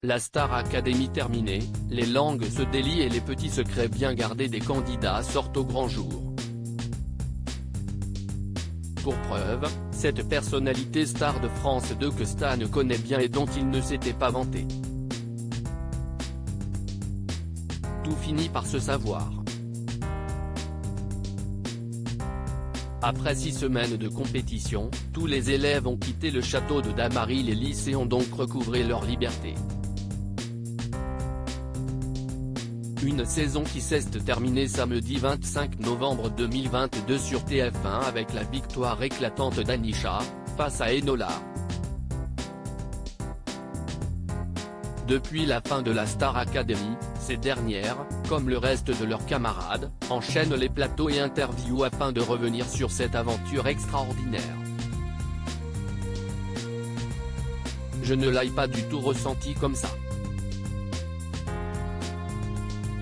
La Star Academy terminée, les langues se délient et les petits secrets bien gardés des candidats sortent au grand jour. Pour preuve, cette personnalité star de France 2 que Stan connaît bien et dont il ne s'était pas vanté. Tout finit par se savoir. Après 6 semaines de compétition, tous les élèves ont quitté le château de Damary. Les lycées ont donc recouvré leur liberté. Une saison qui s'est terminée samedi 25 novembre 2022 sur TF1 avec la victoire éclatante d'Anisha, face à Enola. Depuis la fin de la Star Academy, ces dernières, comme le reste de leurs camarades, enchaînent les plateaux et interviews afin de revenir sur cette aventure extraordinaire. Je ne l'ai pas du tout ressenti comme ça.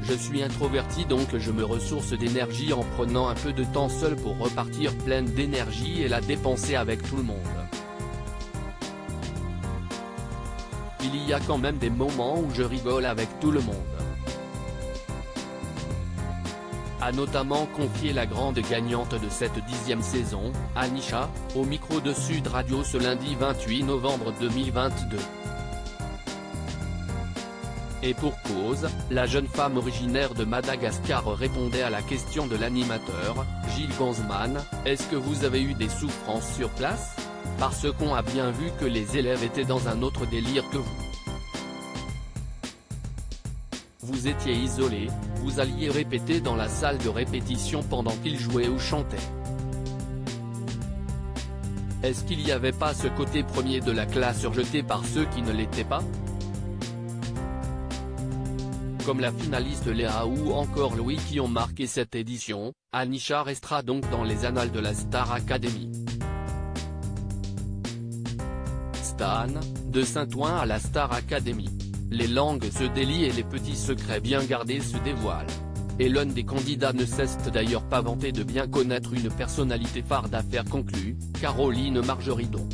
Je suis introverti donc je me ressource d'énergie en prenant un peu de temps seul pour repartir pleine d'énergie et la dépenser avec tout le monde. Il y a quand même des moments où je rigole avec tout le monde. A notamment confié la grande gagnante de cette 10e saison, Anisha, au micro de Sud Radio ce lundi 28 novembre 2022. Et pour cause, la jeune femme originaire de Madagascar répondait à la question de l'animateur, Gilles Gonzman, « Est-ce que vous avez eu des souffrances sur place ? Parce qu'on a bien vu que les élèves étaient dans un autre délire que vous. Vous étiez isolés, vous alliez répéter dans la salle de répétition pendant qu'ils jouaient ou chantaient. Est-ce qu'il n'y avait pas ce côté premier de la classe rejeté par ceux qui ne l'étaient pas ? Comme la finaliste Léa ou encore Louis qui ont marqué cette édition, Anisha restera donc dans les annales de la Star Academy. Stan, de Saint-Ouen à la Star Academy. Les langues se délient et les petits secrets bien gardés se dévoilent. Et l'un des candidats ne cesse d'ailleurs pas vanter de bien connaître une personnalité phare d'affaires conclue, Caroline Margeridon.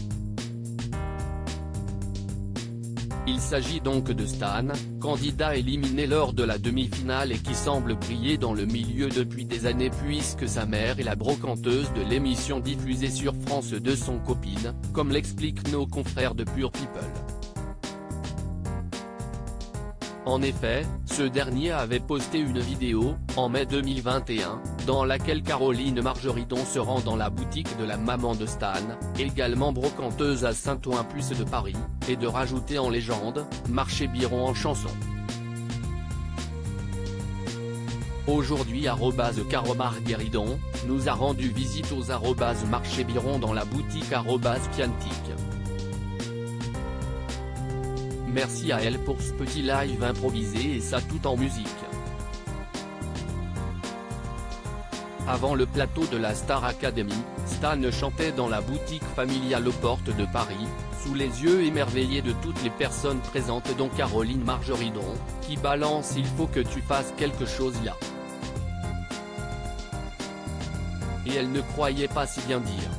Il s'agit donc de Stan, candidat éliminé lors de la demi-finale et qui semble briller dans le milieu depuis des années puisque sa mère est la brocanteuse de l'émission diffusée sur France 2 son copine, comme l'expliquent nos confrères de Pure People. En effet, ce dernier avait posté une vidéo, en mai 2021, dans laquelle Caroline Margeridon se rend dans la boutique de la maman de Stan, également brocanteuse à Saint-Ouen plus de Paris, et de rajouter en légende, Marché Biron en chanson. Aujourd'hui @Caro-Margueridon, nous a rendu visite aux @Marché Biron dans la boutique @Piantique. Merci à elle pour ce petit live improvisé et ça tout en musique. Avant le plateau de la Star Academy, Stan chantait dans la boutique familiale aux portes de Paris, sous les yeux émerveillés de toutes les personnes présentes dont Caroline Margeridon, qui balance « Il faut que tu fasses quelque chose là ». Et elle ne croyait pas si bien dire.